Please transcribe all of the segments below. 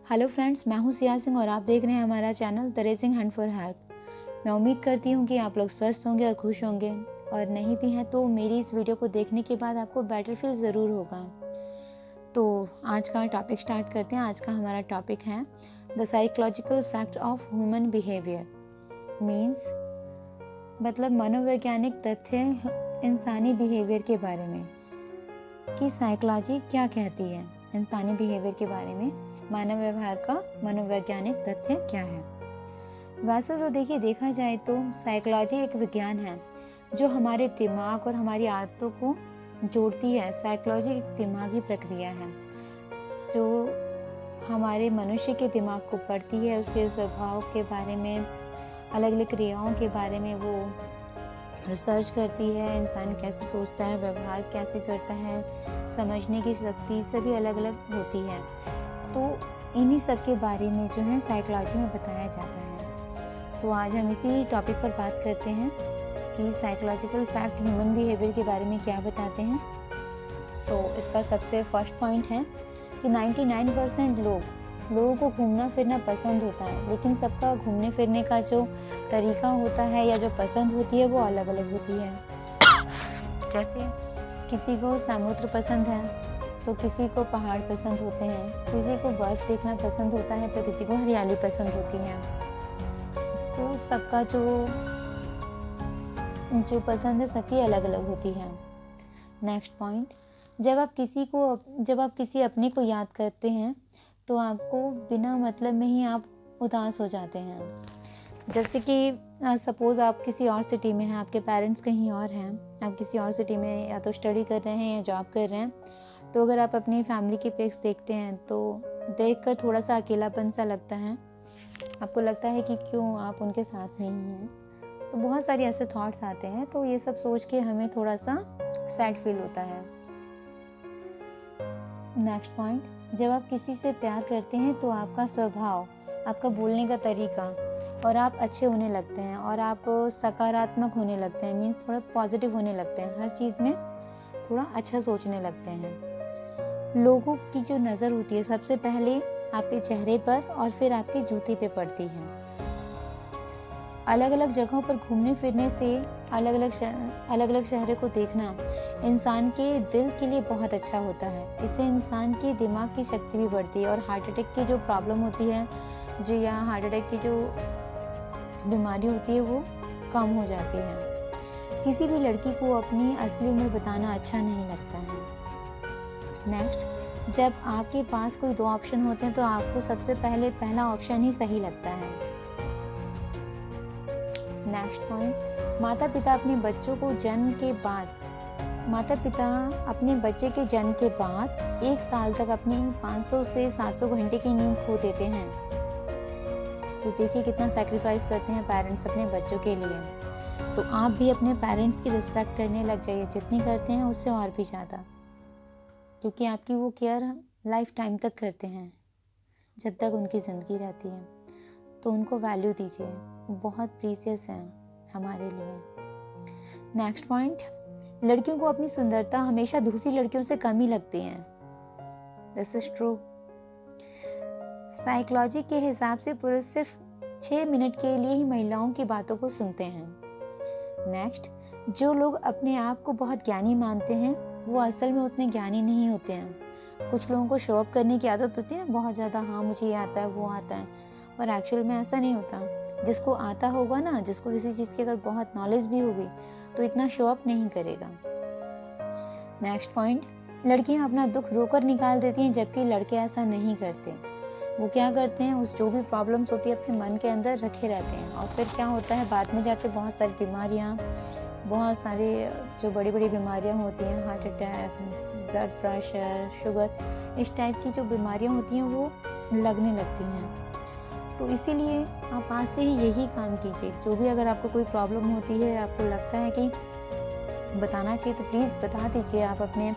Hello friends, मैं हूं सिया सिंह और आप देख रहे हैं हमारा channel the raising hand for help. मैं उम्मीद करती हूं कि आप लोग स्वस्थ होंगे और खुश होंगे, और नहीं भी हैं तो मेरी इस वीडियो को देखने के बाद आपको बेटर फील ज़रूर होगा। तो आज का टॉपिक स्टार्ट करते हैं। आज का हमारा टॉपिक है the psychological fact of human behaviour. Means मतलब मनोवैज्ञानिक तथ्य इंसानी बिहेवियर के बारे में कि साइकोलॉजी क्या कहती है, इंसानी बिहेवियर के बारे में मानव व्यवहार का मनोवैज्ञानिक तथ्य क्या है। वैसे तो देखा जाए तो साइकोलॉजी एक विज्ञान है जो हमारे दिमाग और हमारी आदतों को जोड़ती है। साइकोलॉजी एक दिमागी प्रक्रिया है जो हमारे मनुष्य के दिमाग को पढ़ती है, उसके स्वभाव के बारे में, अलग अलग क्रियाओं के बारे में वो रिसर्च करती है। इंसान कैसे सोचता है, व्यवहार कैसे करता है, समझने की शक्ति सभी अलग अलग होती है। तो इन्हीं सब के बारे में जो है साइकोलॉजी में बताया जाता है। तो आज हम इसी टॉपिक पर बात करते हैं कि साइकोलॉजिकल फैक्ट ह्यूमन बिहेवियर के बारे में क्या बताते हैं। तो इसका सबसे फर्स्ट पॉइंट है कि 99% लोगों को घूमना फिरना पसंद होता है, लेकिन सबका घूमने फिरने का जो तरीका होता है या जो पसंद होती है वो अलग अलग होती है। जैसे किसी को समुद्र पसंद है तो किसी को पहाड़ पसंद होते हैं, किसी को बर्फ देखना पसंद होता है तो किसी को हरियाली पसंद होती है। तो सबका जो पसंद है सबकी अलग अलग होती है। नेक्स्ट पॉइंट, जब आप किसी अपने को याद करते हैं तो आपको बिना मतलब में ही आप उदास हो जाते हैं। जैसे कि सपोज़ आप किसी और सिटी में हैं, आपके पेरेंट्स कहीं और हैं, आप किसी और सिटी में या तो स्टडी कर रहे हैं या जॉब कर रहे हैं, तो अगर आप अपनी फैमिली की पिक्स देखते हैं तो देखकर थोड़ा सा अकेलापन सा लगता है। आपको लगता है कि क्यों आप उनके साथ नहीं हैं। तो बहुत सारे ऐसे थॉट्स आते हैं, तो ये सब सोच के हमें थोड़ा सा सैड फील होता है। नेक्स्ट पॉइंट, जब आप किसी से प्यार करते हैं तो आपका स्वभाव, आपका बोलने का तरीका और आप अच्छे होने लगते हैं और आप सकारात्मक होने लगते हैं। मीन्स थोड़ा पॉजिटिव होने लगते हैं, हर चीज़ में थोड़ा अच्छा सोचने लगते हैं। लोगों की जो नज़र होती है सबसे पहले आपके चेहरे पर और फिर आपके जूते पे पड़ती है। अलग अलग जगहों पर घूमने फिरने से अलग अलग शहरों को देखना इंसान के दिल के लिए बहुत अच्छा होता है। इससे इंसान के दिमाग की शक्ति भी बढ़ती है और हार्ट अटैक की जो प्रॉब्लम होती है, हार्ट अटैक की जो बीमारी होती है वो कम हो जाती है। किसी भी लड़की को अपनी असली उम्र बताना अच्छा नहीं लगता है। नेक्स्ट, जब आपके पास कोई दो ऑप्शन होते हैं तो आपको सबसे पहले पहला ऑप्शन ही सही लगता है। नेक्स्ट पॉइंट, माता पिता अपने बच्चे के जन्म के बाद 1 साल तक अपनी 500 से 700 घंटे की नींद खो देते हैं। तो देखिए कितना सैक्रिफाइस करते हैं पेरेंट्स अपने बच्चों के लिए। तो आप भी अपने पेरेंट्स की रिस्पेक्ट करने लग जाइए, जितनी करते हैं उससे और भी ज़्यादा, क्योंकि आपकी वो केयर लाइफ टाइम तक करते हैं, जब तक उनकी ज़िंदगी रहती है। तो उनको वैल्यू दीजिए, वो बहुत प्रीशियस हैं हमारे लिए। नेक्स्ट पॉइंट, लड़कियों को अपनी सुंदरता हमेशा दूसरी लड़कियों से कम ही लगती है। This is true. साइकोलॉजी के हिसाब से पुरुष सिर्फ 6 मिनट के लिए ही महिलाओं की बातों को सुनते हैं। नेक्स्ट, जो लोग अपने आप को बहुत ज्ञानी मानते हैं वो असल में उतने ज्ञानी नहीं होते हैं। कुछ लोगों को शो अप करने की आदत होती है ना, बहुत ज़्यादा, हाँ मुझे ये आता है वो आता है, और एक्चुअल में ऐसा नहीं होता। जिसको आता होगा ना, जिसको किसी चीज़ की अगर बहुत नॉलेज भी होगी तो इतना शो अप नहीं करेगा। नेक्स्ट पॉइंट, लड़कियां अपना दुख रोकर निकाल देती हैं, जबकि लड़के ऐसा नहीं करते। वो क्या करते हैं, उस जो भी प्रॉब्लम्स होती है अपने मन के अंदर रखे रहते हैं, और फिर क्या होता है बाद में जाके बहुत सारी बीमारियाँ, बहुत सारे जो बड़ी बड़ी बीमारियाँ होती हैं, heart attack, blood pressure, sugar, इस टाइप की जो बीमारियाँ होती हैं वो लगने लगती हैं। तो इसीलिए आप आज से ही यही काम कीजिए। जो भी अगर आपको कोई प्रॉब्लम होती है, आपको लगता है कि बताना चाहिए, तो प्लीज़ बता दीजिए। आप अपने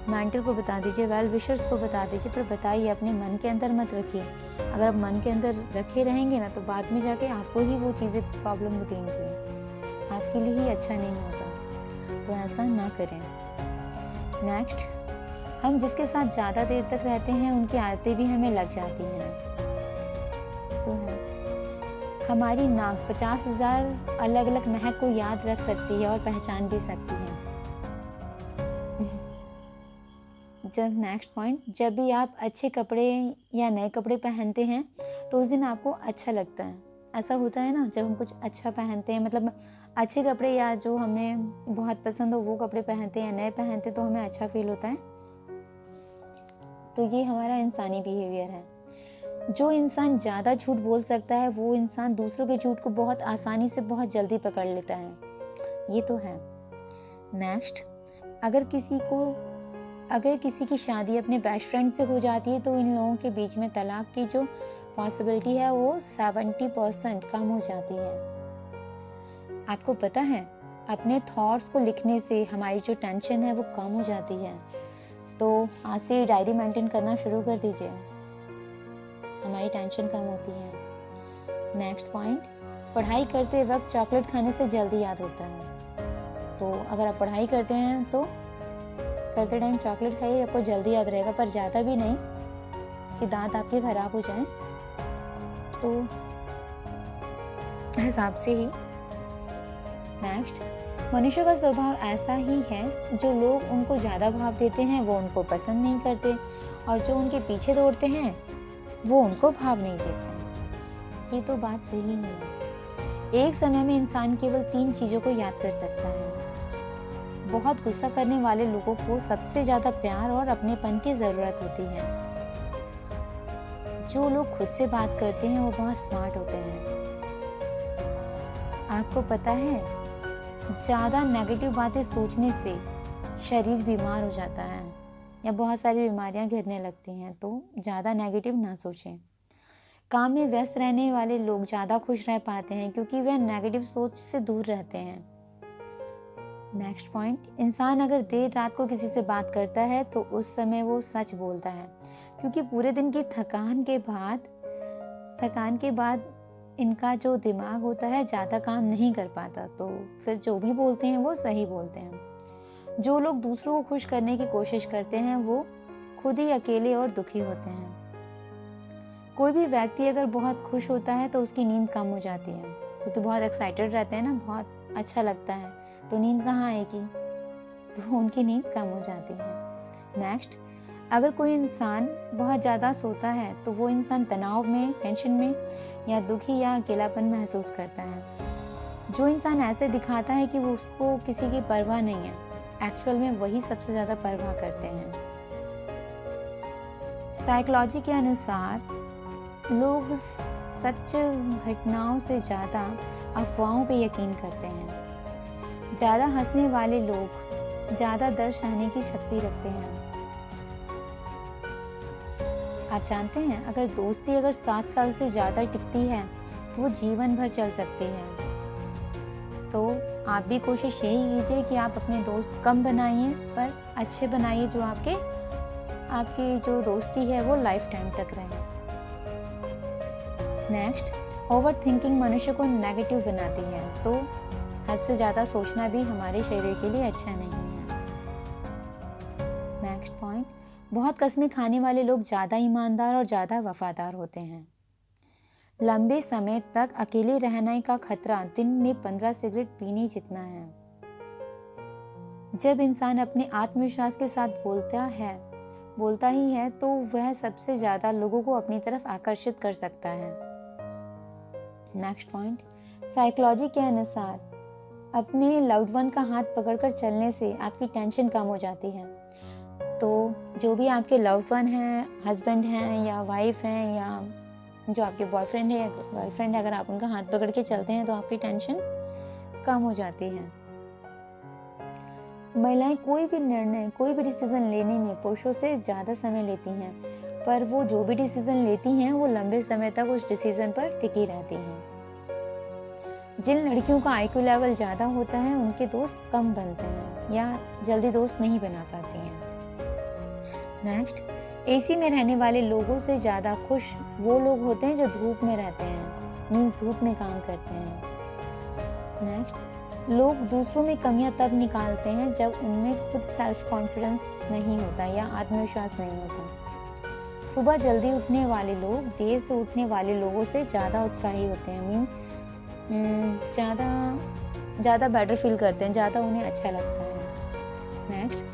मेंटर को बता दीजिए, वेल विशर्स को बता दीजिए, पर बताइए, अपने मन के अंदर मत रखिए। अगर आप मन के अंदर रखे रहेंगे ना तो बाद में जाके आपको ही वो चीज़ें प्रॉब्लम देंगी, आपके लिए ही अच्छा नहीं होगा। तो ऐसा ना करें। नेक्स्ट, हम जिसके साथ ज़्यादा देर तक रहते हैं उनकी आदतें भी हमें लग जाती हैं। तो है, हमारी नाक 50,000 अलग अलग महक को याद रख सकती है और पहचान भी सकती है। जब नेक्स्ट पॉइंट, जब भी आप अच्छे कपड़े या नए कपड़े पहनते हैं तो उस दिन आपको अच्छा लगता है। ऐसा होता है ना, जब हम कुछ अच्छा पहनते हैं, मतलब अच्छे कपड़े या जो हमें बहुत पसंद हो वो कपड़े पहनते हैं, नए पहनते तो हमें अच्छा फील होता है। तो ये हमारा इंसानी बिहेवियर है। जो इंसान ज़्यादा झूठ बोल सकता है वो इंसान दूसरों के झूठ को बहुत आसानी से बहुत जल्दी पकड़ लेता है। ये तो है। नेक्स्ट, अगर किसी की शादी अपने बेस्ट फ्रेंड से हो जाती है तो इन लोगों के बीच में तलाक की जो पॉसिबिलिटी है वो 70% कम हो जाती है। आपको पता है, अपने थॉट्स को लिखने से हमारी जो टेंशन है वो कम हो जाती है। तो आज से डायरी मेंटेन करना शुरू कर दीजिए, हमारी टेंशन कम होती है। नेक्स्ट पॉइंट, पढ़ाई करते वक्त चॉकलेट खाने से जल्दी याद होता है। तो अगर आप पढ़ाई करते हैं तो करते टाइम चॉकलेट खाइए, आपको जल्दी याद रहेगा, पर ज़्यादा भी नहीं कि दांत आपके खराब हो जाएं। तो हिसाब से ही। नेक्स्ट, मनुष्य का स्वभाव ऐसा ही है, जो लोग उनको ज़्यादा भाव देते हैं वो उनको पसंद नहीं करते, और जो उनके पीछे दौड़ते हैं वो उनको भाव नहीं देते। ये तो बात सही है। एक समय में इंसान केवल 3 चीज़ों को याद कर सकता है। बहुत गुस्सा करने वाले लोगों को सबसे ज़्यादा प्यार और अपनेपन की ज़रूरत होती है। जो लोग खुद से बात करते हैं वो बहुत स्मार्ट होते हैं। आपको पता है, ज़्यादा नेगेटिव बातें सोचने से शरीर बीमार हो जाता है या बहुत सारी बीमारियां घिरने लगती हैं। तो ज़्यादा नेगेटिव ना सोचें। काम में व्यस्त रहने वाले लोग ज़्यादा खुश रह पाते हैं क्योंकि वे नेगेटिव सोच से दूर रहते हैं। नेक्स्ट पॉइंट, इंसान अगर देर रात को किसी से बात करता है तो उस समय वो सच बोलता है, क्योंकि पूरे दिन की थकान के बाद इनका जो दिमाग होता है ज़्यादा काम नहीं कर पाता, तो फिर जो भी बोलते हैं वो सही बोलते हैं। जो लोग दूसरों को खुश करने की कोशिश करते हैं वो खुद ही अकेले और दुखी होते हैं। कोई भी व्यक्ति अगर बहुत खुश होता है तो उसकी नींद कम हो जाती है, क्योंकि बहुत एक्साइटेड रहते हैं ना, बहुत अच्छा लगता है, तो नींद कहाँ आएगी, तो उनकी नींद कम हो जाती है। नेक्स्ट, अगर कोई इंसान बहुत ज़्यादा सोता है तो वो इंसान तनाव में, टेंशन में या दुखी या अकेलापन महसूस करता है। जो इंसान ऐसे दिखाता है कि वो उसको किसी की परवाह नहीं है, एक्चुअल में वही सबसे ज़्यादा परवाह करते हैं। साइकोलॉजी के अनुसार लोग सच घटनाओं से ज़्यादा अफवाहों पे यकीन करते हैं। ज़्यादा हंसने वाले लोग ज़्यादा दर्द सहने की शक्ति रखते हैं। आप जानते हैं, अगर दोस्ती 7 साल से ज़्यादा टिकती है तो वो जीवन भर चल सकती है। तो आप भी कोशिश यही कीजिए कि आप अपने दोस्त कम बनाइए पर अच्छे बनाइए, जो आपकी जो दोस्ती है वो लाइफ टाइम तक रहे। नेक्स्ट, ओवर थिंकिंग मनुष्य को नेगेटिव बनाती है, तो हद से ज़्यादा सोचना भी हमारे शरीर के लिए अच्छा नहीं है। नेक्स्ट पॉइंट, बहुत कस्में खाने वाले लोग ज़्यादा ईमानदार और ज़्यादा वफादार होते हैं। लंबे समय तक अकेले रहने का खतरा दिन में 15 सिगरेट पीने जितना है। जब इंसान अपने आत्मविश्वास के साथ बोलता ही है तो वह सबसे ज़्यादा लोगों को अपनी तरफ आकर्षित कर सकता है। नेक्स्ट पॉइंट, साइकोलॉजी के अनुसार अपने लव्ड वन का हाथ पकड़कर चलने से आपकी टेंशन कम हो जाती है। तो जो भी आपके लव्ड वन हैं, हस्बैंड हैं या वाइफ हैं या जो आपके बॉयफ्रेंड है या गर्लफ्रेंड है, अगर आप उनका हाथ पकड़ के चलते हैं तो आपकी टेंशन कम हो जाती है। महिलाएं कोई भी डिसीजन लेने में पुरुषों से ज़्यादा समय लेती हैं, पर वो जो भी डिसीजन लेती हैं वो लंबे समय तक उस डिसीजन पर टिकी रहती हैं। जिन लड़कियों का IQ लेवल ज़्यादा होता है उनके दोस्त कम बनते हैं या जल्दी दोस्त नहीं बना पाती हैं। नेक्स्ट, AC में रहने वाले लोगों से ज़्यादा खुश वो लोग होते हैं जो धूप में रहते हैं, मीन्स धूप में काम करते हैं। नेक्स्ट, लोग दूसरों में कमियां तब निकालते हैं जब उनमें खुद सेल्फ कॉन्फिडेंस नहीं होता या आत्मविश्वास नहीं होता। सुबह जल्दी उठने वाले लोग देर से उठने वाले लोगों से ज़्यादा उत्साही होते हैं। मीन्स ज़्यादा बेटर फील करते हैं, ज़्यादा उन्हें अच्छा लगता है। नेक्स्ट,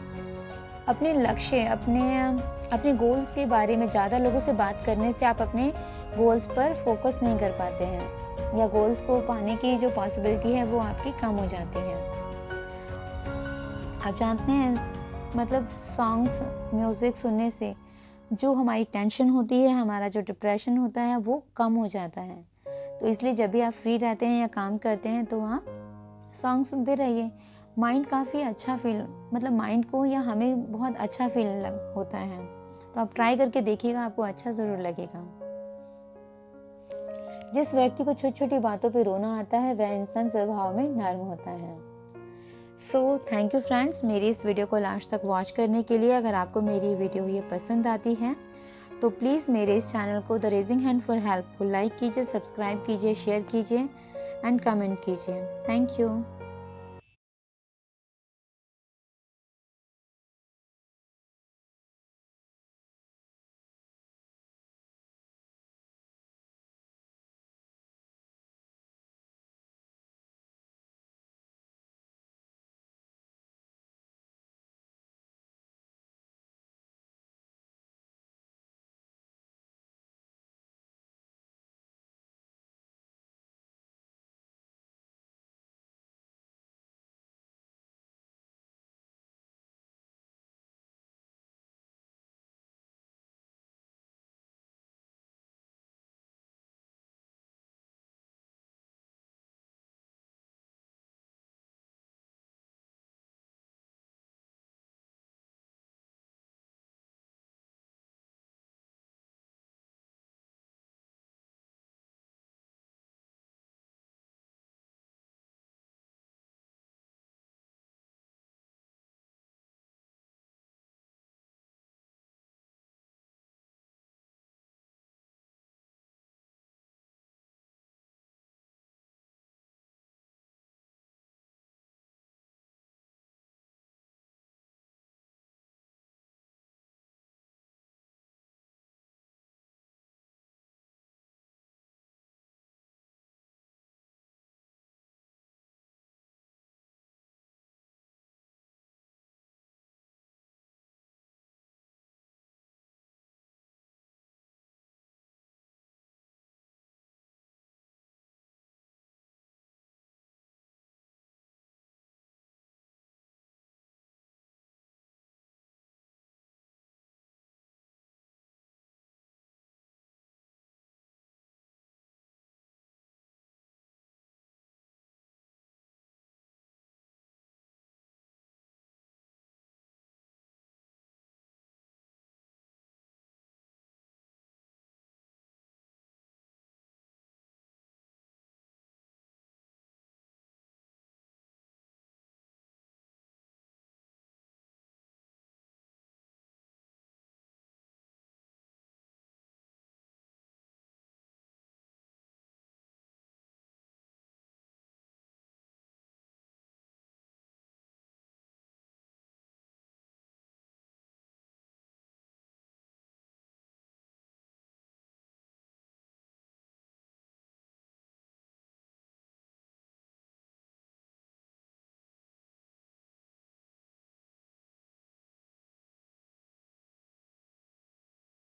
अपने लक्ष्य अपने गोल्स के बारे में ज़्यादा लोगों से बात करने से आप अपने गोल्स पर फोकस नहीं कर पाते हैं या गोल्स को पाने की जो पॉसिबिलिटी है वो आपकी कम हो जाती है। आप जानते हैं, मतलब सॉन्ग्स म्यूज़िक सुनने से जो हमारी टेंशन होती है, हमारा जो डिप्रेशन होता है वो कम हो जाता है। तो इसलिए जब भी आप फ्री रहते हैं या काम करते हैं तो आप सॉन्ग सुनते रहिए। माइंड काफ़ी अच्छा मतलब माइंड को या हमें बहुत अच्छा फील होता है। तो आप ट्राई करके देखिएगा, आपको अच्छा ज़रूर लगेगा। जिस व्यक्ति को छोटी छोटी बातों पे रोना आता है वह इंसान स्वभाव में नर्म होता है। सो थैंक यू फ्रेंड्स, मेरी इस वीडियो को लास्ट तक वॉच करने के लिए। अगर आपको मेरी वीडियो ये पसंद आती है तो प्लीज़ मेरे इस चैनल को the raising hand for help को लाइक कीजिए, सब्सक्राइब कीजिए, शेयर कीजिए एंड कमेंट कीजिए। Thank you.